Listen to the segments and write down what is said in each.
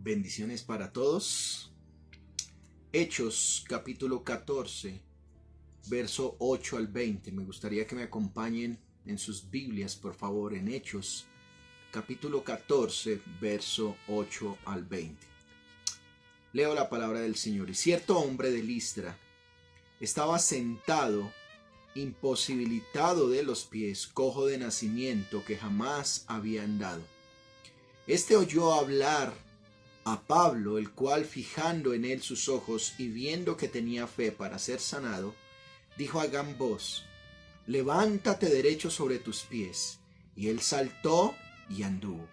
Bendiciones para todos. Hechos capítulo 14, verso 8 al 20. Me gustaría que me acompañen en sus Biblias, por favor, en Hechos capítulo 14, verso 8 al 20. Leo la palabra del Señor. Y cierto hombre de Listra estaba sentado, imposibilitado de los pies, cojo de nacimiento, que jamás había andado. Este oyó hablar a Pablo, el cual, fijando en él sus ojos y viendo que tenía fe para ser sanado, dijo a gran voz: levántate derecho sobre tus pies. Y él saltó y anduvo.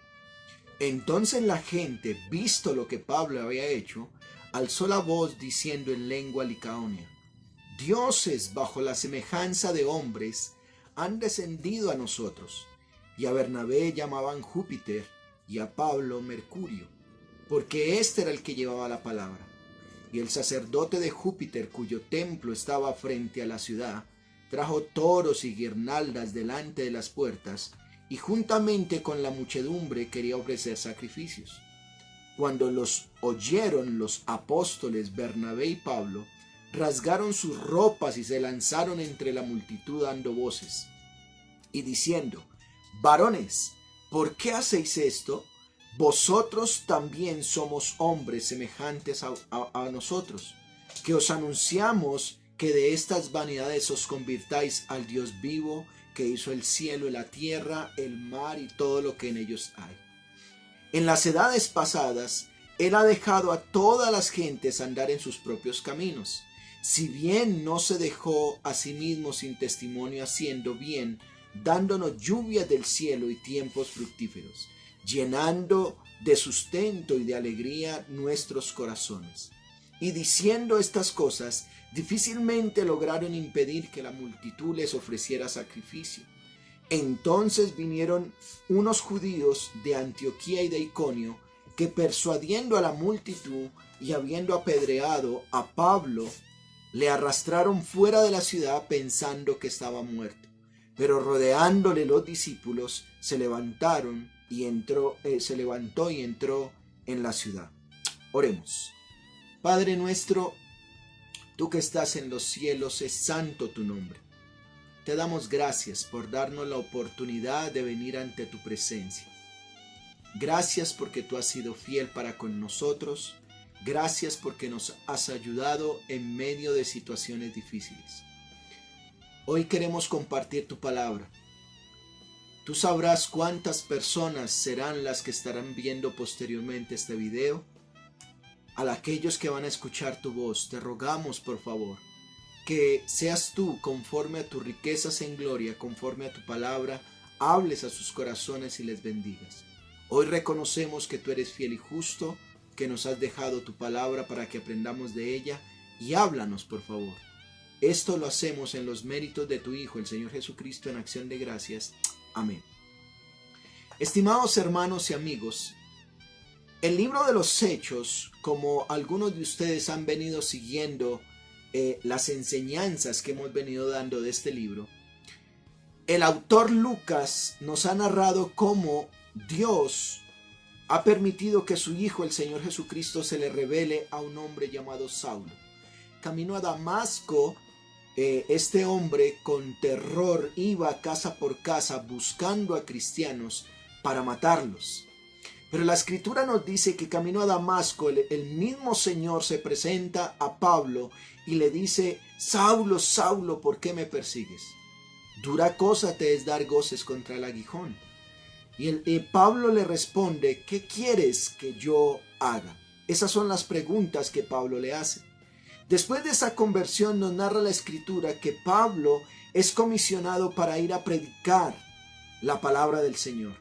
Entonces la gente, visto lo que Pablo había hecho, alzó la voz diciendo en lengua licaonia: dioses bajo la semejanza de hombres han descendido a nosotros. Y a Bernabé llamaban Júpiter y a Pablo Mercurio, porque éste era el que llevaba la palabra. Y el sacerdote de Júpiter, cuyo templo estaba frente a la ciudad, trajo toros y guirnaldas delante de las puertas, y juntamente con la muchedumbre quería ofrecer sacrificios. Cuando los oyeron los apóstoles Bernabé y Pablo, rasgaron sus ropas y se lanzaron entre la multitud dando voces y diciendo: varones, ¿por qué hacéis esto? Vosotros también somos hombres semejantes a nosotros, que os anunciamos que de estas vanidades os convirtáis al Dios vivo, que hizo el cielo y la tierra, el mar y todo lo que en ellos hay. En las edades pasadas, él ha dejado a todas las gentes andar en sus propios caminos, si bien no se dejó a sí mismo sin testimonio, haciendo bien, dándonos lluvias del cielo y tiempos fructíferos, llenando de sustento y de alegría nuestros corazones. Y diciendo estas cosas, difícilmente lograron impedir que la multitud les ofreciera sacrificio. Entonces vinieron unos judíos de Antioquía y de Iconio, que persuadiendo a la multitud y habiendo apedreado a Pablo, le arrastraron fuera de la ciudad pensando que estaba muerto. Pero rodeándole los discípulos, se levantó y entró en la ciudad. Oremos. Padre nuestro, tú que estás en los cielos, es santo tu nombre. Te damos gracias por darnos la oportunidad de venir ante tu presencia. Gracias porque tú has sido fiel para con nosotros. Gracias porque nos has ayudado en medio de situaciones difíciles. Hoy queremos compartir tu palabra. Tú sabrás cuántas personas serán las que estarán viendo posteriormente este video. A aquellos que van a escuchar tu voz, te rogamos por favor que seas tú, conforme a tus riquezas en gloria, conforme a tu palabra, hables a sus corazones y les bendigas. Hoy reconocemos que tú eres fiel y justo, que nos has dejado tu palabra para que aprendamos de ella, y háblanos por favor. Esto lo hacemos en los méritos de tu Hijo, el Señor Jesucristo, en acción de gracias. Amén. Estimados hermanos y amigos, el libro de los Hechos, como algunos de ustedes han venido siguiendo las enseñanzas que hemos venido dando de este libro, el autor Lucas nos ha narrado cómo Dios ha permitido que su Hijo, el Señor Jesucristo, se le revele a un hombre llamado Saulo. Camino a Damasco, este hombre con terror iba casa por casa buscando a cristianos para matarlos. Pero la escritura nos dice que camino a Damasco, el mismo Señor se presenta a Pablo y le dice: Saulo, Saulo, ¿por qué me persigues? Dura cosa te es dar goces contra el aguijón. Y Pablo le responde: ¿qué quieres que yo haga? Esas son las preguntas que Pablo le hace. Después de esa conversión nos narra la escritura que Pablo es comisionado para ir a predicar la palabra del Señor,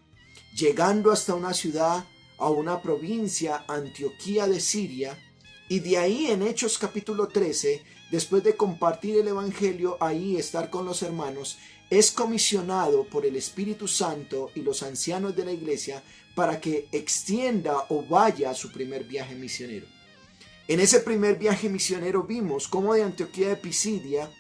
llegando hasta una ciudad, a una provincia, Antioquía de Siria, y de ahí en Hechos capítulo 13, después de compartir el evangelio, ahí estar con los hermanos, es comisionado por el Espíritu Santo y los ancianos de la iglesia para que extienda o vaya a su primer viaje misionero. En ese primer viaje misionero vimos cómo de Antioquía de Pisidia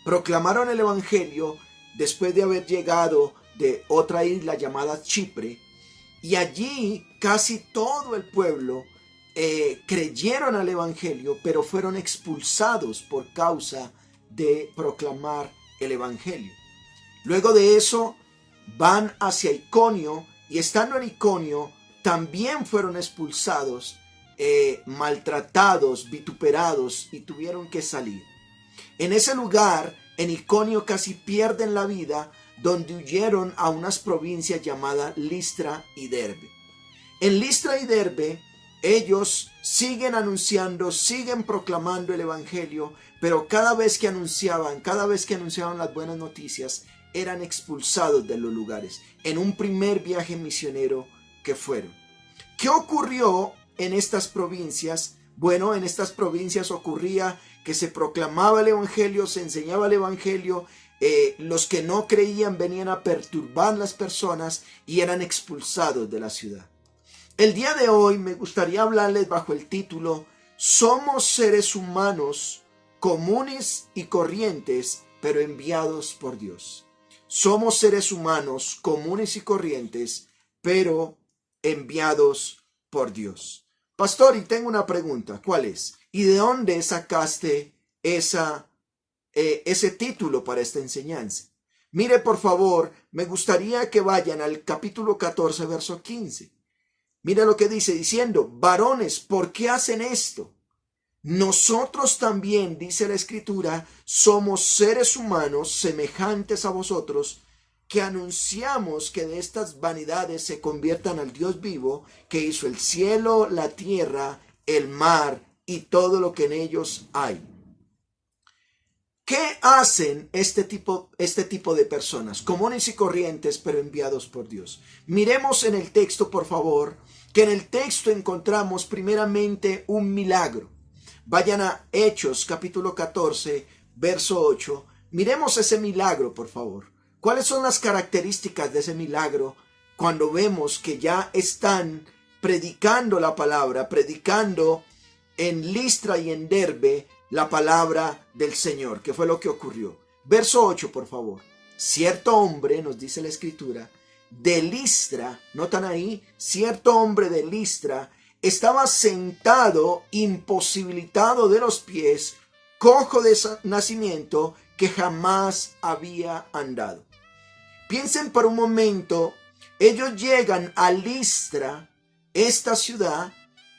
proclamaron el evangelio después de haber llegado de otra isla llamada Chipre, y allí casi todo el pueblo creyeron al evangelio, pero fueron expulsados por causa de proclamar el evangelio. Luego de eso van hacia Iconio, y estando en Iconio también fueron expulsados, maltratados, vituperados, y tuvieron que salir. En ese lugar, en Iconio, casi pierden la vida, donde huyeron a unas provincias llamadas Listra y Derbe. En Listra y Derbe ellos siguen anunciando, siguen proclamando el evangelio, pero cada vez que anunciaban las buenas noticias, eran expulsados de los lugares en un primer viaje misionero que fueron. ¿Qué ocurrió en estas provincias? Bueno, en estas provincias ocurría que se proclamaba el evangelio, se enseñaba el evangelio, los que no creían venían a perturbar las personas y eran expulsados de la ciudad. El día de hoy me gustaría hablarles bajo el título: somos seres humanos comunes y corrientes, pero enviados por Dios. Somos seres humanos comunes y corrientes, pero enviados por Dios. Pastor, y tengo una pregunta, ¿cuál es? ¿Y de dónde sacaste ese título para esta enseñanza? Mire, por favor, me gustaría que vayan al capítulo 14, verso 15. Mira lo que dice, diciendo: varones, ¿por qué hacen esto? Nosotros también, dice la Escritura, somos seres humanos semejantes a vosotros, que anunciamos que de estas vanidades se conviertan al Dios vivo, que hizo el cielo, la tierra, el mar y todo lo que en ellos hay. ¿Qué hacen este tipo de personas? Comunes y corrientes, pero enviados por Dios. Miremos en el texto, por favor, que en el texto encontramos primeramente un milagro. Vayan a Hechos, capítulo 14, verso 8. Miremos ese milagro, por favor. ¿Cuáles son las características de ese milagro cuando vemos que ya están predicando la palabra, predicando en Listra y en Derbe la palabra del Señor? ¿Qué fue lo que ocurrió? Verso 8, por favor. Cierto hombre, nos dice la Escritura, de Listra, notan ahí, cierto hombre de Listra estaba sentado, imposibilitado de los pies, cojo de nacimiento, que jamás había andado. Piensen por un momento, ellos llegan a Listra, esta ciudad.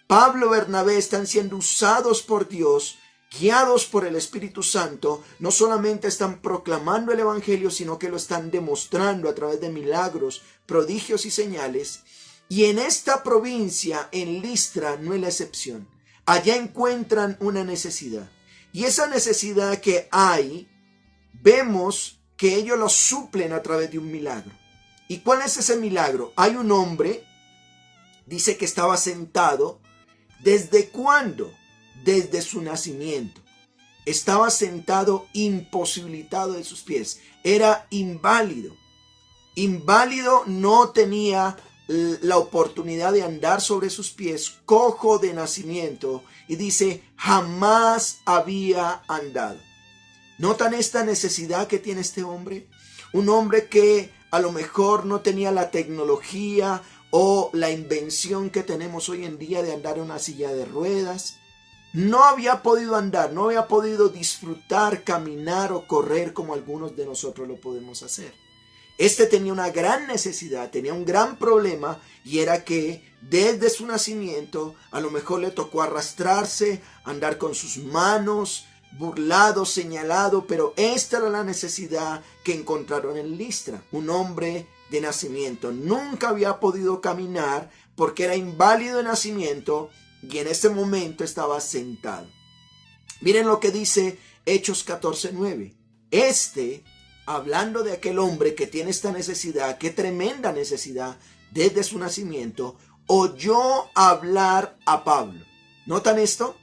Pablo y Bernabé están siendo usados por Dios, guiados por el Espíritu Santo. No solamente están proclamando el evangelio, sino que lo están demostrando a través de milagros, prodigios y señales. Y en esta provincia, en Listra, no es la excepción. Allá encuentran una necesidad. Y esa necesidad que hay, vemos que ellos lo suplen a través de un milagro. ¿Y cuál es ese milagro? Hay un hombre, dice que estaba sentado. ¿Desde cuándo? Desde su nacimiento. Estaba sentado imposibilitado de sus pies. Era inválido. Inválido, no tenía la oportunidad de andar sobre sus pies, cojo de nacimiento, y dice, jamás había andado. ¿Notan esta necesidad que tiene este hombre? Un hombre que a lo mejor no tenía la tecnología o la invención que tenemos hoy en día de andar en una silla de ruedas. No había podido andar, no había podido disfrutar, caminar o correr como algunos de nosotros lo podemos hacer. Este tenía una gran necesidad, tenía un gran problema, y era que desde su nacimiento a lo mejor le tocó arrastrarse, andar con sus manos, burlado, señalado, pero esta era la necesidad que encontraron en Listra. Un hombre de nacimiento nunca había podido caminar porque era inválido de nacimiento, y en ese momento estaba sentado. Miren lo que dice Hechos 14:9. Hablando de aquel hombre que tiene esta necesidad, qué tremenda necesidad desde su nacimiento, oyó hablar a Pablo. ¿Notan esto?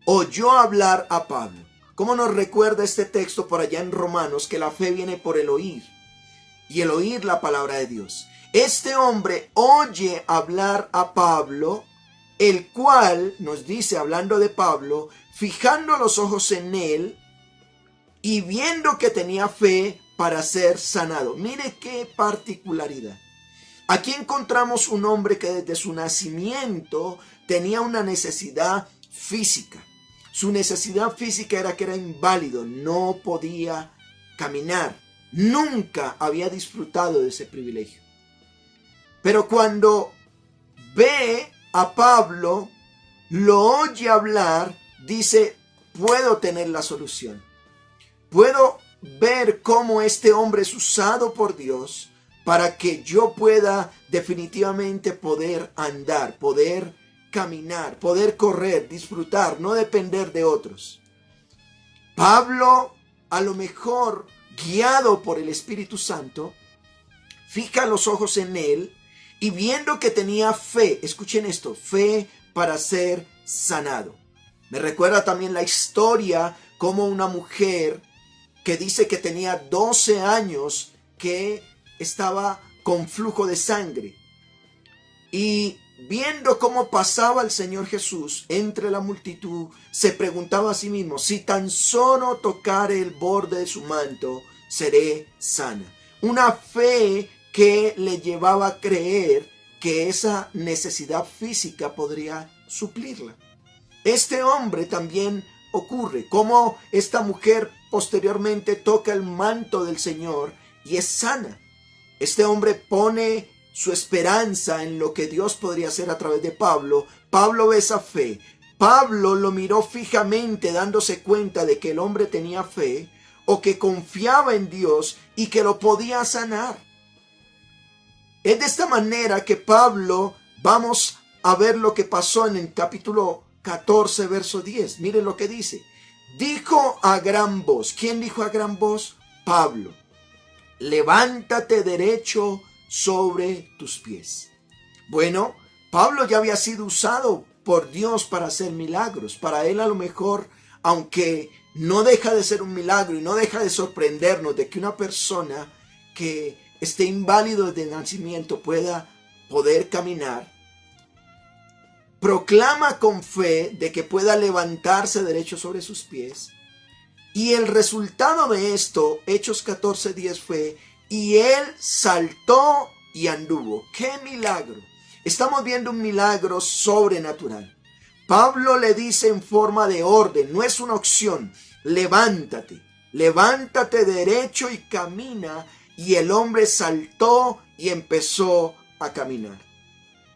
Oyó hablar a Pablo. ¿Cómo nos recuerda este texto por allá en Romanos que la fe viene por el oír, y el oír la palabra de Dios? Este hombre oye hablar a Pablo, el cual nos dice, hablando de Pablo, fijando los ojos en él y viendo que tenía fe para ser sanado. Mire qué particularidad. Aquí encontramos un hombre que desde su nacimiento tenía una necesidad física. Su necesidad física era que era inválido, no podía caminar. Nunca había disfrutado de ese privilegio. Pero cuando ve a Pablo, lo oye hablar, dice, puedo tener la solución. Puedo ver cómo este hombre es usado por Dios para que yo pueda definitivamente poder andar, poder caminar, poder correr, disfrutar, no depender de otros. Pablo, a lo mejor guiado por el Espíritu Santo, fija los ojos en él y viendo que tenía fe, escuchen esto, fe para ser sanado. Me recuerda también la historia como una mujer que dice que tenía 12 años que estaba con flujo de sangre. Y viendo cómo pasaba el Señor Jesús entre la multitud, se preguntaba a sí mismo, si tan solo tocare el borde de su manto, seré sana. Una fe que le llevaba a creer que esa necesidad física podría suplirla. Este hombre también ocurre, como esta mujer posteriormente toca el manto del Señor y es sana. Este hombre pone su esperanza en lo que Dios podría hacer a través de Pablo. Pablo ve esa fe. Pablo lo miró fijamente dándose cuenta de que el hombre tenía fe o que confiaba en Dios y que lo podía sanar. Es de esta manera que Pablo, vamos a ver lo que pasó en el capítulo 14, verso 10. Miren lo que dice. Dijo a gran voz. ¿Quién dijo a gran voz? Pablo. Levántate derecho sobre tus pies. Bueno, Pablo ya había sido usado por Dios para hacer milagros. Para él a lo mejor, aunque no deja de ser un milagro y no deja de sorprendernos de que una persona que esté inválido desde el nacimiento pueda poder caminar, proclama con fe de que pueda levantarse derecho sobre sus pies. Y el resultado de esto, Hechos 14:10 fue, y él saltó y anduvo. ¡Qué milagro! Estamos viendo un milagro sobrenatural. Pablo le dice en forma de orden, no es una opción, levántate, levántate derecho y camina. Y el hombre saltó y empezó a caminar.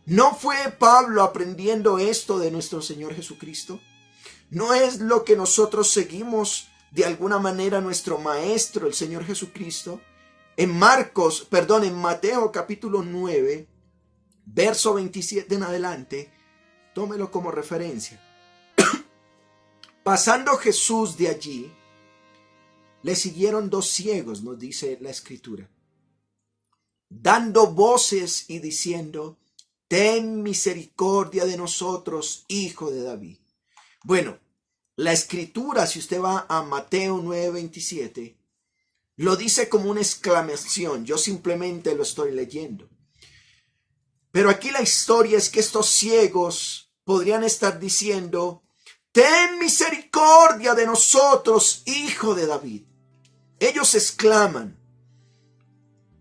¿No fue Pablo aprendiendo esto de nuestro Señor Jesucristo? ¿No es lo que nosotros seguimos de alguna manera nuestro Maestro, el Señor Jesucristo? En Mateo capítulo 9, verso 27 en adelante, tómelo como referencia. Pasando Jesús de allí, le siguieron 2 ciegos, nos dice la Escritura, dando voces y diciendo, ten misericordia de nosotros, hijo de David. Bueno, la Escritura, si usted va a Mateo 9:27, lo dice como una exclamación. Yo simplemente lo estoy leyendo. Pero aquí la historia es que estos ciegos podrían estar diciendo, ten misericordia de nosotros, hijo de David. Ellos exclaman.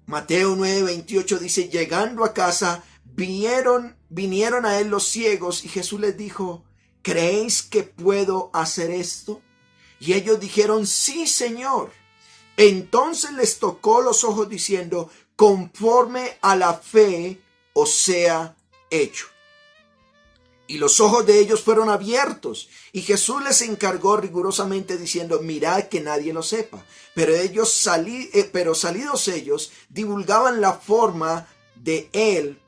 Mateo 9:28 dice, llegando a casa, vinieron a él los ciegos y Jesús les dijo, ¿creéis que puedo hacer esto? Y ellos dijeron, sí, Señor. Entonces les tocó los ojos diciendo, conforme a la fe os sea hecho. Y los ojos de ellos fueron abiertos, y Jesús les encargó rigurosamente diciendo, mirad que nadie lo sepa. Pero salidos ellos, divulgaban la fama de él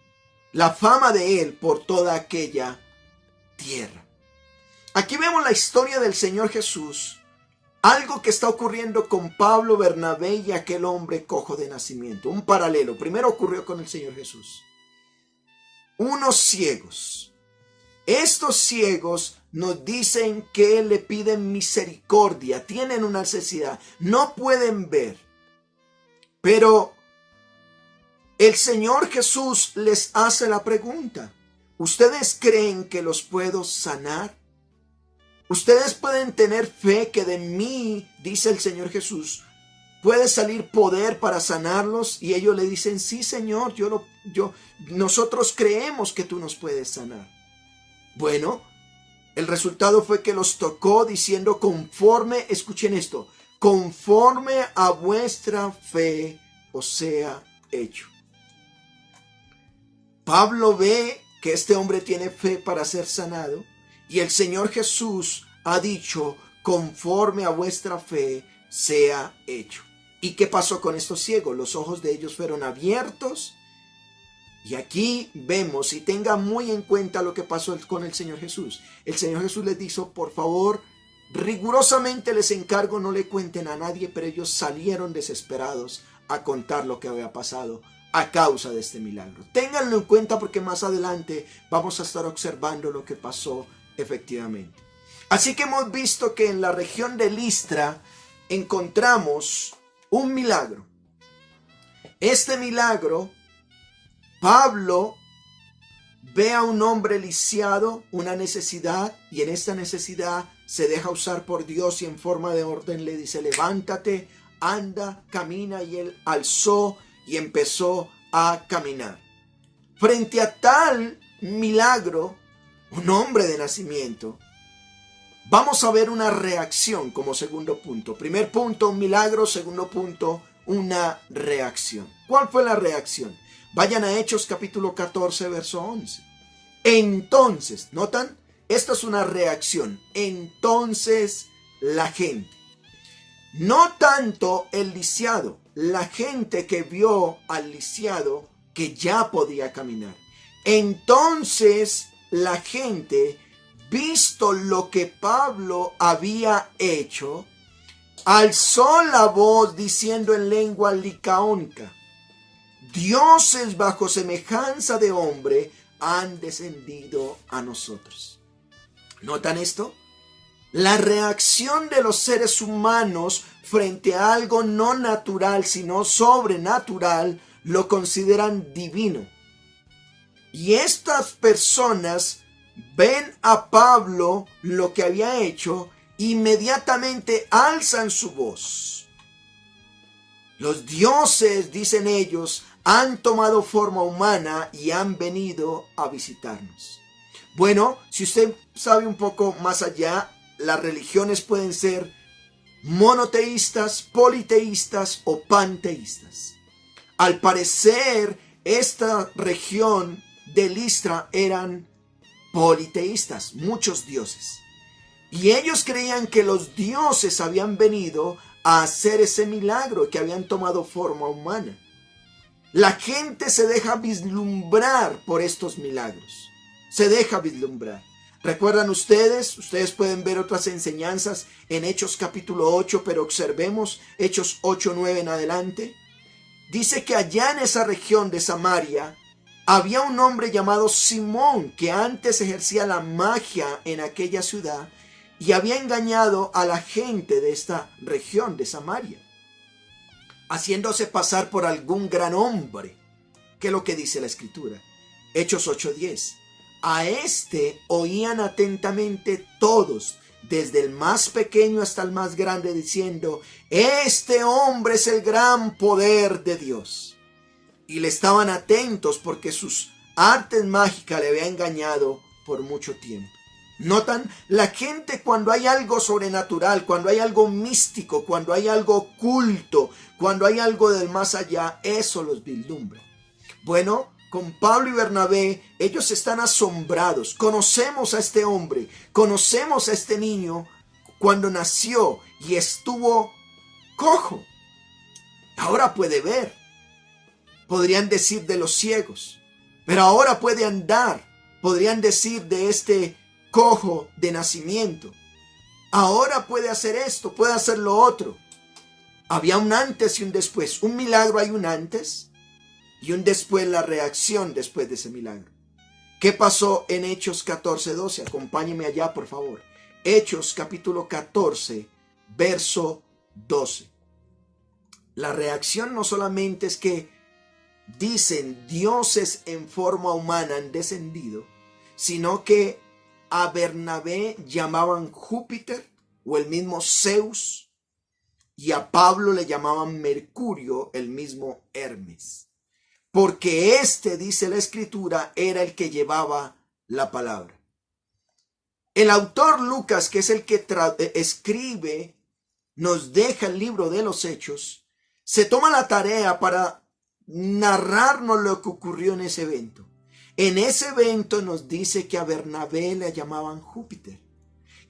por toda aquella tierra. Aquí vemos la historia del Señor Jesús, algo que está ocurriendo con Pablo, Bernabé y aquel hombre cojo de nacimiento. Un paralelo. Primero ocurrió con el Señor Jesús. Unos ciegos. Estos ciegos nos dicen que le piden misericordia, tienen una necesidad, no pueden ver. Pero el Señor Jesús les hace la pregunta, ¿ustedes creen que los puedo sanar? ¿Ustedes pueden tener fe que de mí, dice el Señor Jesús, ¿Puede salir poder para sanarlos? Y ellos le dicen, sí, Señor, nosotros creemos que tú nos puedes sanar. Bueno, el resultado fue que los tocó diciendo conforme, escuchen esto, conforme a vuestra fe os sea hecho. Pablo ve que este hombre tiene fe para ser sanado y el Señor Jesús ha dicho, conforme a vuestra fe sea hecho. ¿Y qué pasó con estos ciegos? Los ojos de ellos fueron abiertos. Y aquí vemos, y tenga muy en cuenta lo que pasó con el Señor Jesús. El Señor Jesús les dijo, por favor, rigurosamente les encargo, no le cuenten a nadie, pero ellos salieron desesperados a contar lo que había pasado a causa de este milagro. Ténganlo en cuenta porque más adelante vamos a estar observando lo que pasó efectivamente. Así que hemos visto que en la región de Listra encontramos un milagro. Este milagro, Pablo ve a un hombre lisiado, una necesidad, y en esta necesidad se deja usar por Dios y en forma de orden le dice, levántate, anda, camina, y él alzó y empezó a caminar. Frente a tal milagro, un hombre de nacimiento, vamos a ver una reacción como segundo punto. Primer punto, un milagro. Segundo punto, una reacción. ¿Cuál fue la reacción? Vayan a Hechos capítulo 14, verso 11. Entonces, ¿notan? Esto es una reacción. Entonces la gente. No tanto el lisiado, la gente que vio al lisiado que ya podía caminar. Entonces la gente, visto lo que Pablo había hecho, alzó la voz diciendo en lengua licaónica, dioses bajo semejanza de hombre han descendido a nosotros. ¿Notan esto? La reacción de los seres humanos frente a algo no natural, sino sobrenatural, lo consideran divino. Y estas personas ven a Pablo lo que había hecho, inmediatamente alzan su voz. Los dioses, dicen ellos, han tomado forma humana y han venido a visitarnos. Bueno, si usted sabe un poco más allá, las religiones pueden ser monoteístas, politeístas o panteístas. Al parecer, esta región de Listra eran politeístas, muchos dioses. Y ellos creían que los dioses habían venido a hacer ese milagro, que habían tomado forma humana. La gente se deja vislumbrar por estos milagros. Se deja vislumbrar. ¿Recuerdan ustedes? Ustedes pueden ver otras enseñanzas en Hechos capítulo 8, pero observemos Hechos 8, 9 en adelante. Dice que allá en esa región de Samaria había un hombre llamado Simón que antes ejercía la magia en aquella ciudad y había engañado a la gente de esta región de Samaria, haciéndose pasar por algún gran hombre. ¿Qué es lo que dice la Escritura? Hechos 8:10. A este oían atentamente todos, desde el más pequeño hasta el más grande, diciendo, este hombre es el gran poder de Dios. Y le estaban atentos porque sus artes mágicas le habían engañado por mucho tiempo. ¿Notan? La gente, cuando hay algo sobrenatural, cuando hay algo místico, cuando hay algo oculto, cuando hay algo del más allá, eso los vislumbra. Bueno, con Pablo y Bernabé, ellos están asombrados. Conocemos a este hombre, conocemos a este niño cuando nació y estuvo cojo. Ahora puede ver. Podrían decir de los ciegos, pero ahora puede andar. Podrían decir de este cojo de nacimiento. Ahora puede hacer esto, puede hacer lo otro. Había un antes y un después. Un milagro hay un antes y un después, la reacción después de ese milagro. ¿Qué pasó en Hechos 14:12? Acompáñeme allá, por favor. Hechos capítulo 14, verso 12. La reacción no solamente es que dicen dioses en forma humana han descendido, sino que a Bernabé llamaban Júpiter o el mismo Zeus, y a Pablo le llamaban Mercurio, el mismo Hermes, porque dice la Escritura, era el que llevaba la palabra. El autor Lucas, que es el que escribe, nos deja el libro de los Hechos, se toma la tarea para narrarnos lo que ocurrió en ese evento. En ese evento nos dice que a Bernabé le llamaban Júpiter.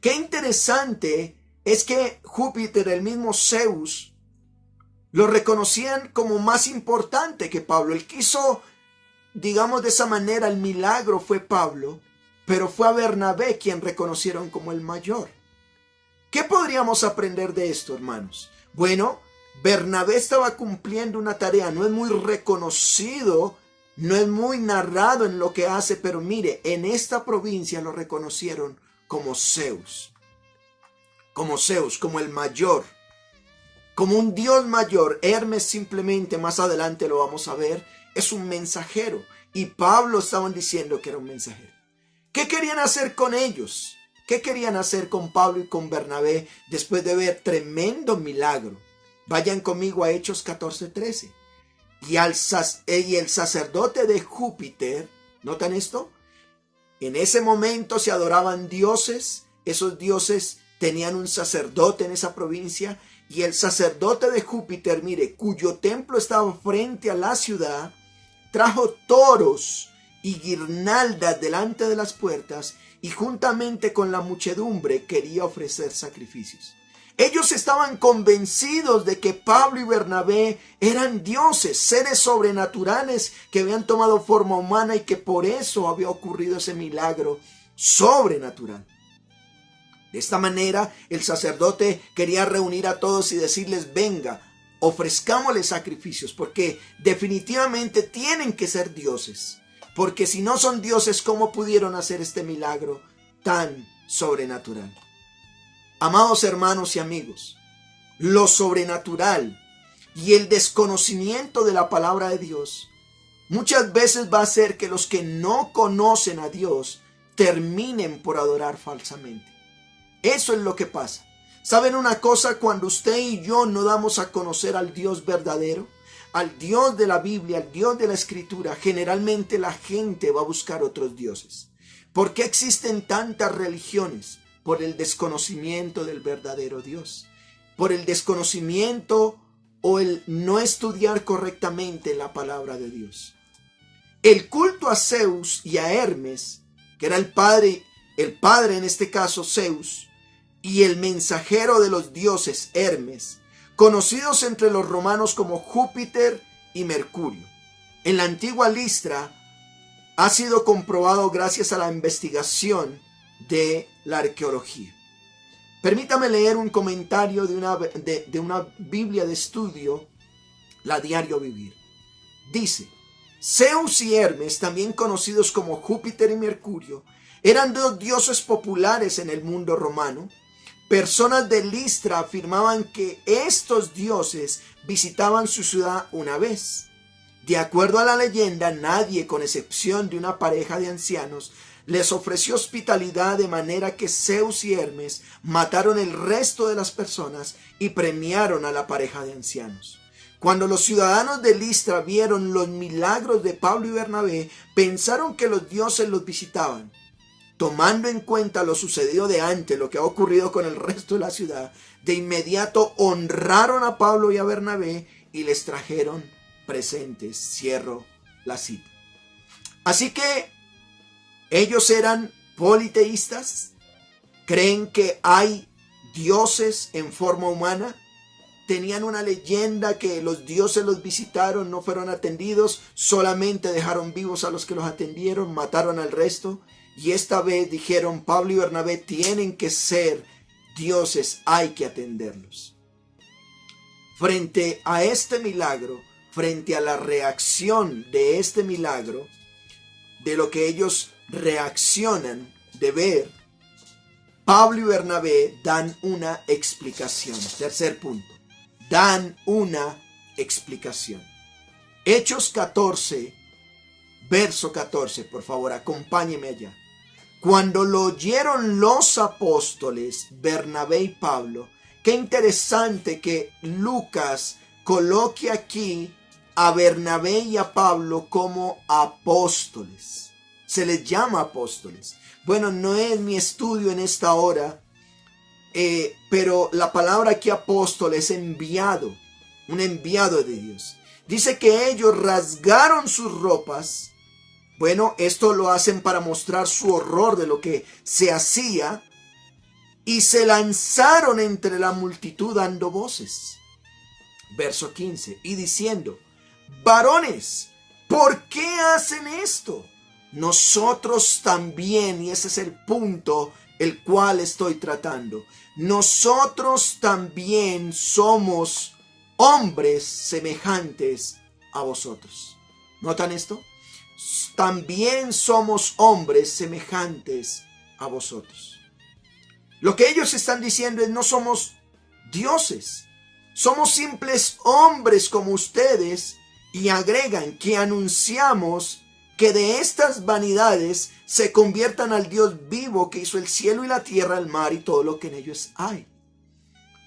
Qué interesante es que Júpiter, el mismo Zeus, lo reconocían como más importante que Pablo. Él quiso, digamos de esa manera, el milagro fue Pablo, pero fue a Bernabé quien reconocieron como el mayor. ¿Qué podríamos aprender de esto, hermanos? Bueno, Bernabé estaba cumpliendo una tarea, no es muy reconocido, no es muy narrado en lo que hace, pero mire, en esta provincia lo reconocieron como Zeus, como el mayor, como un dios mayor. Hermes simplemente, más adelante lo vamos a ver, es un mensajero, y Pablo estaban diciendo que era un mensajero. ¿Qué querían hacer con ellos? ¿Qué querían hacer con Pablo y con Bernabé después de ver tremendo milagro? Vayan conmigo a Hechos 14:13. Y el sacerdote de Júpiter, ¿notan esto? En ese momento se adoraban dioses, esos dioses tenían un sacerdote en esa provincia, y el sacerdote de Júpiter, mire, cuyo templo estaba frente a la ciudad, trajo toros y guirnaldas delante de las puertas, y juntamente con la muchedumbre quería ofrecer sacrificios. Ellos estaban convencidos de que Pablo y Bernabé eran dioses, seres sobrenaturales que habían tomado forma humana y que por eso había ocurrido ese milagro sobrenatural. De esta manera, el sacerdote quería reunir a todos y decirles: venga, ofrezcámosles sacrificios, porque definitivamente tienen que ser dioses. Porque si no son dioses, ¿cómo pudieron hacer este milagro tan sobrenatural? Amados hermanos y amigos, lo sobrenatural y el desconocimiento de la palabra de Dios muchas veces va a hacer que los que no conocen a Dios terminen por adorar falsamente. Eso es lo que pasa. ¿Saben una cosa? Cuando usted y yo no damos a conocer al Dios verdadero, al Dios de la Biblia, al Dios de la Escritura, generalmente la gente va a buscar otros dioses. ¿Por qué existen tantas religiones? Por el desconocimiento del verdadero Dios, por el desconocimiento o el no estudiar correctamente la palabra de Dios. El culto a Zeus y a Hermes, que era el padre en este caso Zeus, y el mensajero de los dioses Hermes, conocidos entre los romanos como Júpiter y Mercurio. En la antigua Listra ha sido comprobado gracias a la investigación de la arqueología. Permítame leer un comentario de una Biblia de estudio, la Diario Vivir. Dice: Zeus y Hermes, también conocidos como Júpiter y Mercurio, eran dos dioses populares en el mundo romano. Personas de Listra afirmaban que estos dioses visitaban su ciudad una vez. De acuerdo a la leyenda, nadie, con excepción de una pareja de ancianos, les ofreció hospitalidad, de manera que Zeus y Hermes mataron el resto de las personas y premiaron a la pareja de ancianos. Cuando los ciudadanos de Listra vieron los milagros de Pablo y Bernabé, pensaron que los dioses los visitaban. Tomando en cuenta lo sucedido de antes, lo que ha ocurrido con el resto de la ciudad, de inmediato honraron a Pablo y a Bernabé y les trajeron presentes. Cierro la cita. Así que ellos eran politeístas, creen que hay dioses en forma humana, tenían una leyenda que los dioses los visitaron, no fueron atendidos, solamente dejaron vivos a los que los atendieron, mataron al resto, y esta vez dijeron: Pablo y Bernabé tienen que ser dioses, hay que atenderlos. Frente a este milagro, frente a la reacción de este milagro, de lo que ellos reaccionan de ver, Pablo y Bernabé dan una explicación. Tercer punto, dan una explicación. Hechos 14, verso 14, por favor, acompáñeme allá. Cuando lo oyeron los apóstoles, Bernabé y Pablo, Qué interesante que Lucas coloque aquí a Bernabé y a Pablo como apóstoles. Se les llama apóstoles. Bueno, no es mi estudio en esta hora, pero la palabra aquí apóstol es enviado, un enviado de Dios. Dice que ellos rasgaron sus ropas. Bueno, esto lo hacen para mostrar su horror de lo que se hacía, y se lanzaron entre la multitud dando voces. Verso 15, y diciendo: varones, ¿por qué hacen esto? Nosotros también, y ese es el punto el cual estoy tratando, nosotros también somos hombres semejantes a vosotros. ¿Notan esto? También somos hombres semejantes a vosotros. Lo que ellos están diciendo es: no somos dioses, somos simples hombres como ustedes, y agregan que anunciamos que de estas vanidades se conviertan al Dios vivo que hizo el cielo y la tierra, el mar y todo lo que en ellos hay.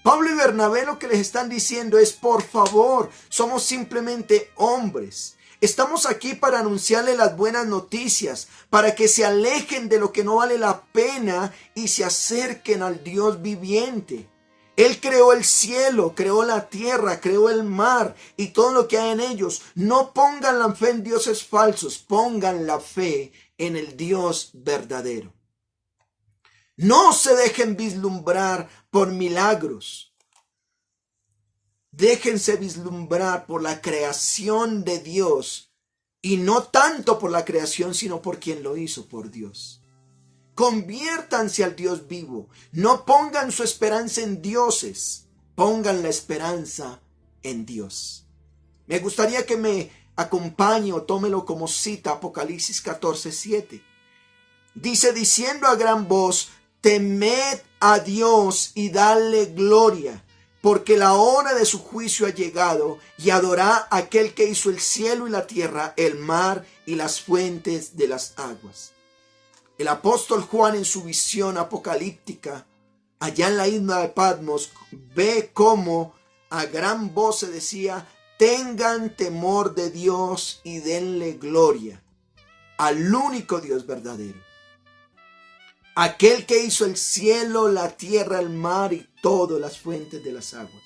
Pablo y Bernabé lo que les están diciendo es: por favor, somos simplemente hombres. Estamos aquí para anunciarles las buenas noticias, para que se alejen de lo que no vale la pena y se acerquen al Dios viviente. Él creó el cielo, creó la tierra, creó el mar y todo lo que hay en ellos. No pongan la fe en dioses falsos, pongan la fe en el Dios verdadero. No se dejen vislumbrar por milagros. Déjense vislumbrar por la creación de Dios, y no tanto por la creación, sino por quien lo hizo, por Dios. Conviértanse al Dios vivo. No pongan su esperanza en dioses, pongan la esperanza en Dios. Me gustaría que me acompañe o tómelo como cita Apocalipsis 14:7. Dice: diciendo a gran voz: temed a Dios y dadle gloria, porque la hora de su juicio ha llegado, y adorad a aquel que hizo el cielo y la tierra, el mar y las fuentes de las aguas. El apóstol Juan, en su visión apocalíptica, allá en la isla de Patmos, ve cómo a gran voz se decía: tengan temor de Dios y denle gloria al único Dios verdadero, aquel que hizo el cielo, la tierra, el mar y todas las fuentes de las aguas.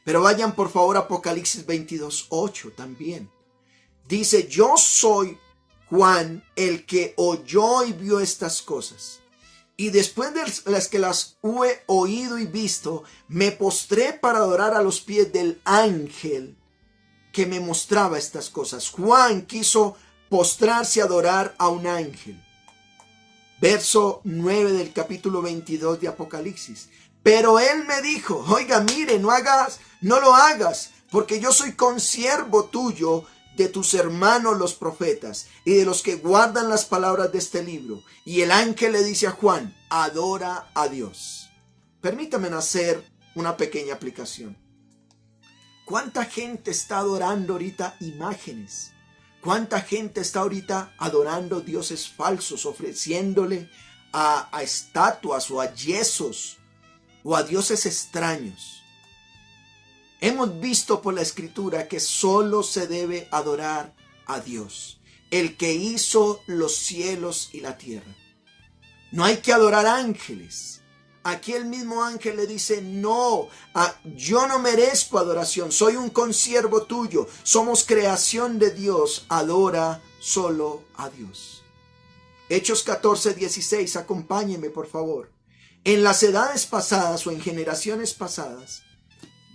Pero vayan por favor a Apocalipsis 22:8 también. Dice: yo soy Juan, el que oyó y vio estas cosas. Y después de las que las hube oído y visto, me postré para adorar a los pies del ángel que me mostraba estas cosas. Juan quiso postrarse a adorar a un ángel. Verso 9 del capítulo 22 de Apocalipsis. Pero él me dijo: oiga, mire, no lo hagas, porque yo soy consiervo tuyo, de tus hermanos los profetas y de los que guardan las palabras de este libro. Y el ángel le dice a Juan: adora a Dios. Permítame hacer una pequeña aplicación. ¿Cuánta gente está adorando ahorita imágenes? ¿Cuánta gente está ahorita adorando dioses falsos, ofreciéndole a estatuas o a yesos o a dioses extraños? Hemos visto por la Escritura que solo se debe adorar a Dios, el que hizo los cielos y la tierra. No hay que adorar ángeles. Aquí el mismo ángel le dice: no, yo no merezco adoración, soy un consiervo tuyo, somos creación de Dios, adora solo a Dios. Hechos 14:16, acompáñenme por favor. En las edades pasadas o en generaciones pasadas,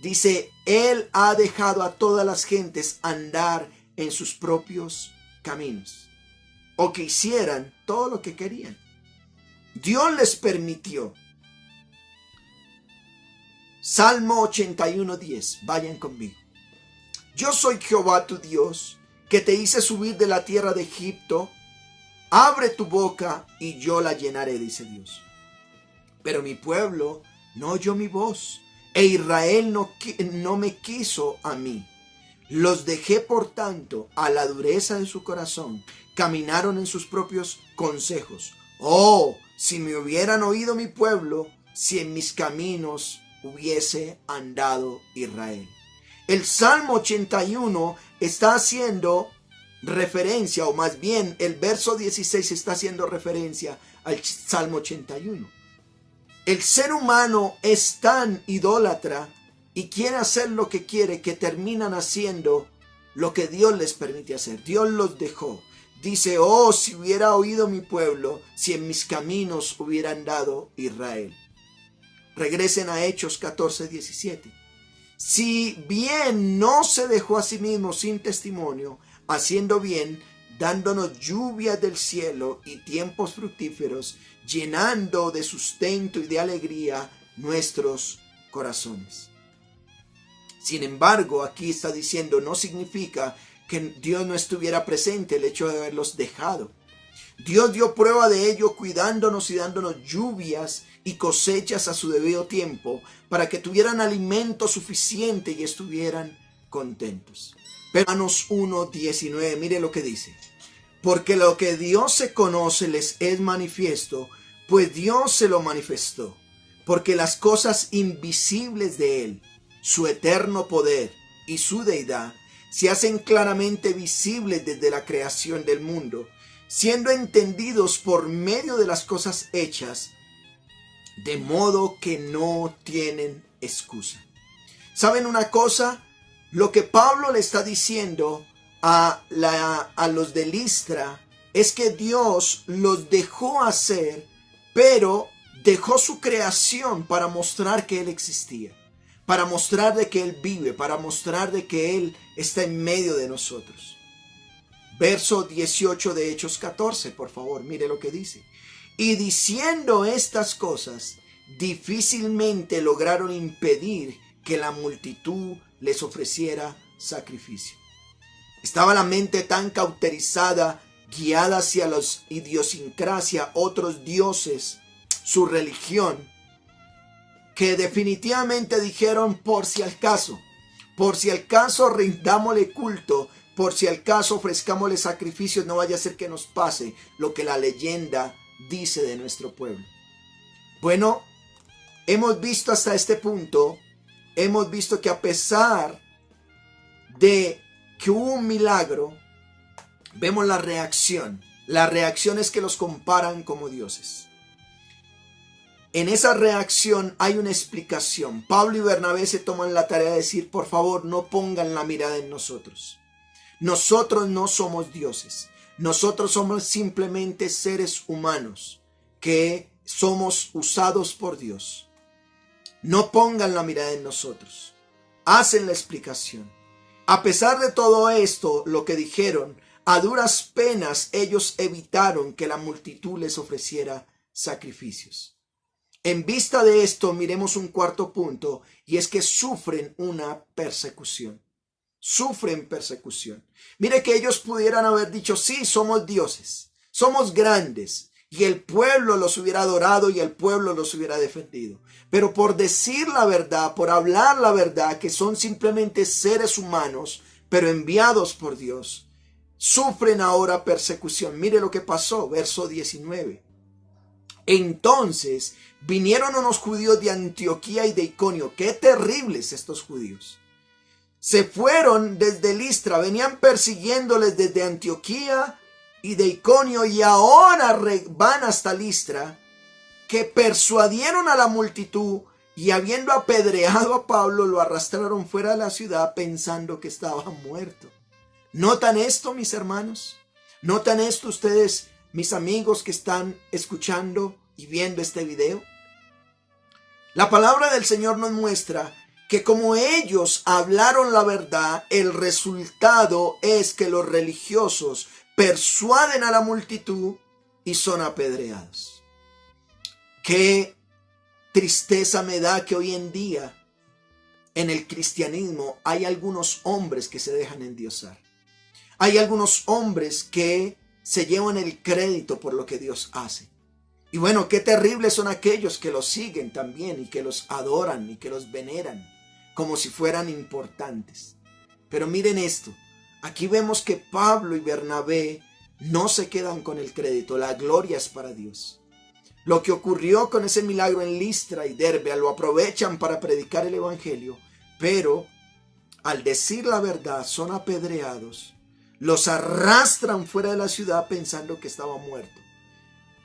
dice: él ha dejado a todas las gentes andar en sus propios caminos, o que hicieran todo lo que querían. Dios les permitió. Salmo 81:10, vayan conmigo. Yo soy Jehová tu Dios, que te hice subir de la tierra de Egipto. Abre tu boca y yo la llenaré, dice Dios. Pero mi pueblo no oyó mi voz, e Israel no me quiso a mí. Los dejé, por tanto, a la dureza de su corazón. Caminaron en sus propios consejos. Oh, si me hubieran oído mi pueblo, si en mis caminos hubiese andado Israel. El Salmo 81 está haciendo referencia, o más bien el verso 16 está haciendo referencia al Salmo 81. El ser humano es tan idólatra y quiere hacer lo que quiere que terminan haciendo lo que Dios les permite hacer. Dios los dejó. Dice, oh, si hubiera oído mi pueblo, si en mis caminos hubiera andado Israel. Regresen a Hechos 14:17. Si bien no se dejó a sí mismo sin testimonio, haciendo bien, dándonos lluvias del cielo y tiempos fructíferos, llenando de sustento y de alegría nuestros corazones. Sin embargo, aquí está diciendo, no significa que Dios no estuviera presente el hecho de haberlos dejado. Dios dio prueba de ello cuidándonos y dándonos lluvias y cosechas a su debido tiempo para que tuvieran alimento suficiente y estuvieran contentos. Pero Romanos 1:19, mire lo que dice. Porque lo que Dios se conoce les es manifiesto, pues Dios se lo manifestó. Porque las cosas invisibles de Él, su eterno poder y su deidad, se hacen claramente visibles desde la creación del mundo, siendo entendidos por medio de las cosas hechas, de modo que no tienen excusa. ¿Saben una cosa? Lo que Pablo le está diciendo a los de Listra es que Dios los dejó hacer, pero dejó su creación para mostrar que Él existía, para mostrar de que Él vive, para mostrar de que Él está en medio de nosotros. Verso 18 de Hechos 14, por favor, mire lo que dice. Y diciendo estas cosas, difícilmente lograron impedir que la multitud les ofreciera sacrificio. Estaba la mente tan cauterizada, guiada hacia la idiosincrasia, otros dioses, su religión, que definitivamente dijeron, por si al caso rindámosle culto, por si al caso ofrezcámosle sacrificios, no vaya a ser que nos pase lo que la leyenda dice de nuestro pueblo. Bueno, hemos visto hasta este punto, hemos visto que a pesar de que hubo un milagro, vemos la reacción. La reacción es que los comparan como dioses. En esa reacción hay una explicación. Pablo y Bernabé se toman la tarea de decir, por favor, no pongan la mirada en nosotros. Nosotros no somos dioses. Nosotros somos simplemente seres humanos que somos usados por Dios. No pongan la mirada en nosotros. Hacen la explicación. A pesar de todo esto, lo que dijeron, a duras penas ellos evitaron que la multitud les ofreciera sacrificios. En vista de esto, miremos un cuarto punto, y es que sufren una persecución. Sufren persecución. Mire que ellos pudieran haber dicho, sí, somos dioses, somos grandes, y el pueblo los hubiera adorado y el pueblo los hubiera defendido. Pero por decir la verdad, por hablar la verdad, que son simplemente seres humanos, pero enviados por Dios, sufren ahora persecución. Mire lo que pasó, verso 19. Entonces vinieron unos judíos de Antioquía y de Iconio. ¡Qué terribles estos judíos! Se fueron desde Listra, venían persiguiéndoles desde Antioquía y de Iconio, y ahora van hasta Listra, que persuadieron a la multitud, y habiendo apedreado a Pablo, lo arrastraron fuera de la ciudad pensando que estaba muerto. ¿Notan esto, mis hermanos? ¿Notan esto ustedes, mis amigos que están escuchando y viendo este video? La palabra del Señor nos muestra que como ellos hablaron la verdad, el resultado es que los religiosos persuaden a la multitud y son apedreados. Qué tristeza me da que hoy en día en el cristianismo hay algunos hombres que se dejan endiosar. Hay algunos hombres que se llevan el crédito por lo que Dios hace. Y bueno, qué terribles son aquellos que los siguen también y que los adoran y que los veneran como si fueran importantes. Pero miren esto, aquí vemos que Pablo y Bernabé no se quedan con el crédito, la gloria es para Dios. Lo que ocurrió con ese milagro en Listra y Derbe lo aprovechan para predicar el evangelio, pero al decir la verdad son apedreados, los arrastran fuera de la ciudad pensando que estaba muerto.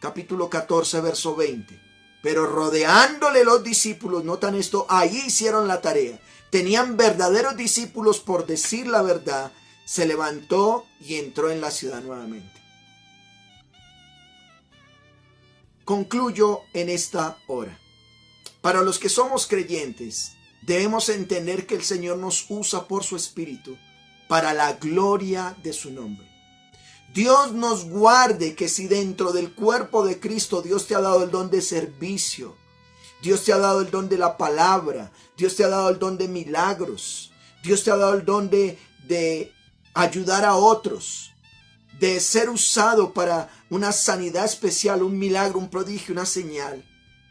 Capítulo 14, verso 20. Pero rodeándole los discípulos, notan esto, ahí hicieron la tarea. Tenían verdaderos discípulos por decir la verdad. Se levantó y entró en la ciudad nuevamente. Concluyo en esta hora. Para los que somos creyentes, debemos entender que el Señor nos usa por su Espíritu para la gloria de su nombre. Dios nos guarde que si dentro del cuerpo de Cristo Dios te ha dado el don de servicio, Dios te ha dado el don de la palabra, Dios te ha dado el don de milagros, Dios te ha dado el don de ayudar a otros, de ser usado para una sanidad especial, un milagro, un prodigio, una señal.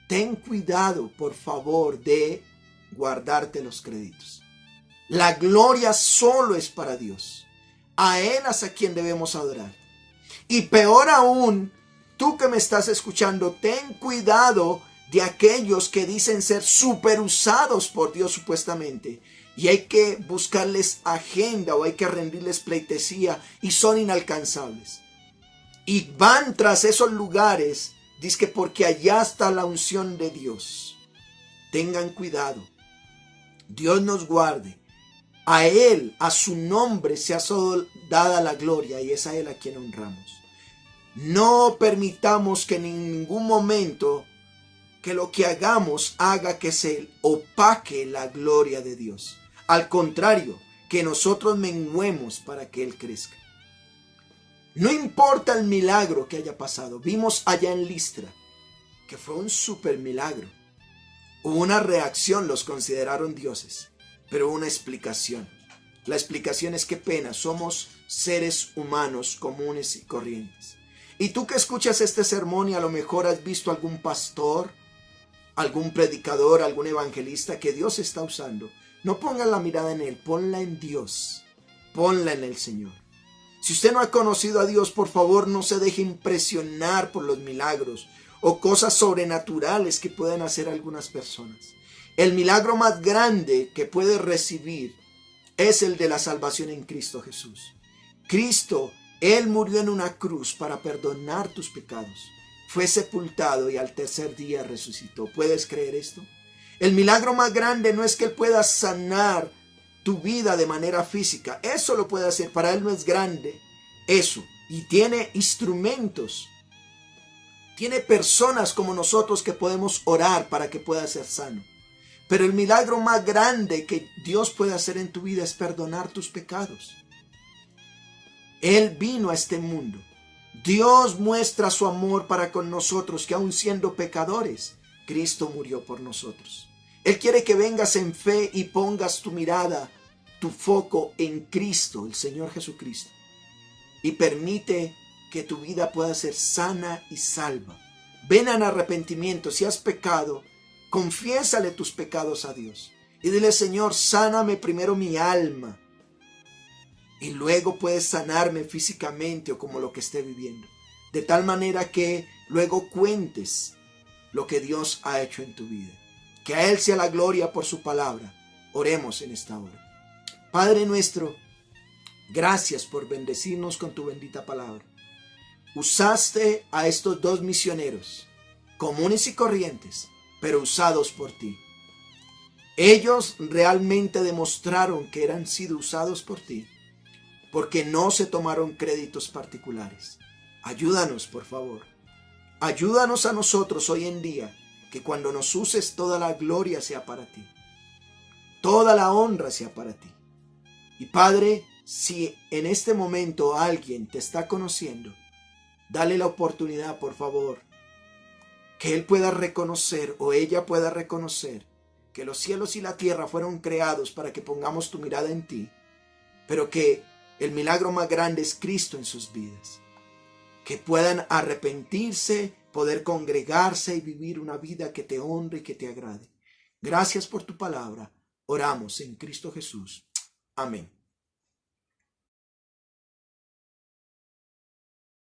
Ten cuidado, por favor, de guardarte los créditos. La gloria solo es para Dios. A Él es a quien debemos adorar. Y peor aún, tú que me estás escuchando, ten cuidado de aquellos que dicen ser superusados por Dios supuestamente. Y hay que buscarles agenda o hay que rendirles pleitesía y son inalcanzables. Y van tras esos lugares, dice porque allá está la unción de Dios. Tengan cuidado. Dios nos guarde. A Él, a su nombre se ha dada la gloria y es a Él a quien honramos. No permitamos que en ningún momento que lo que hagamos haga que se opaque la gloria de Dios. Al contrario, que nosotros menguemos para que Él crezca. No importa el milagro que haya pasado. Vimos allá en Listra que fue un super milagro. Hubo una reacción, los consideraron dioses, pero hubo una explicación. La explicación es que pena, somos seres humanos comunes y corrientes. Y tú que escuchas este sermón y a lo mejor has visto algún pastor, algún predicador, algún evangelista que Dios está usando, no pongas la mirada en él, ponla en Dios, ponla en el Señor. Si usted no ha conocido a Dios, por favor no se deje impresionar por los milagros o cosas sobrenaturales que pueden hacer algunas personas. El milagro más grande que puedes recibir es el de la salvación en Cristo Jesús. Cristo, Él murió en una cruz para perdonar tus pecados. Fue sepultado y al tercer día resucitó. ¿Puedes creer esto? El milagro más grande no es que Él pueda sanar tu vida de manera física. Eso lo puede hacer. Para Él no es grande eso. Y tiene instrumentos. Tiene personas como nosotros que podemos orar para que pueda ser sano. Pero el milagro más grande que Dios puede hacer en tu vida es perdonar tus pecados. Él vino a este mundo. Dios muestra su amor para con nosotros, que aun siendo pecadores, Cristo murió por nosotros. Él quiere que vengas en fe y pongas tu mirada, tu foco en Cristo, el Señor Jesucristo. Y permite que tu vida pueda ser sana y salva. Ven en arrepentimiento. Si has pecado, confiésale tus pecados a Dios. Y dile, Señor, sáname primero mi alma. Y luego puedes sanarme físicamente o como lo que esté viviendo. De tal manera que luego cuentes lo que Dios ha hecho en tu vida. Que a Él sea la gloria por su palabra. Oremos en esta hora. Padre nuestro, gracias por bendecirnos con tu bendita palabra. Usaste a estos dos misioneros, comunes y corrientes, pero usados por ti. Ellos realmente demostraron que eran sido usados por ti, porque no se tomaron créditos particulares. Ayúdanos, por favor. Ayúdanos a nosotros hoy en día, que cuando nos uses toda la gloria sea para ti. Toda la honra sea para ti. Y Padre, si en este momento alguien te está conociendo, dale la oportunidad, por favor, que él pueda reconocer o ella pueda reconocer que los cielos y la tierra fueron creados para que pongamos tu mirada en ti, pero que el milagro más grande es Cristo en sus vidas. Que puedan arrepentirse, poder congregarse y vivir una vida que te honre y que te agrade. Gracias por tu palabra. Oramos en Cristo Jesús. Amén.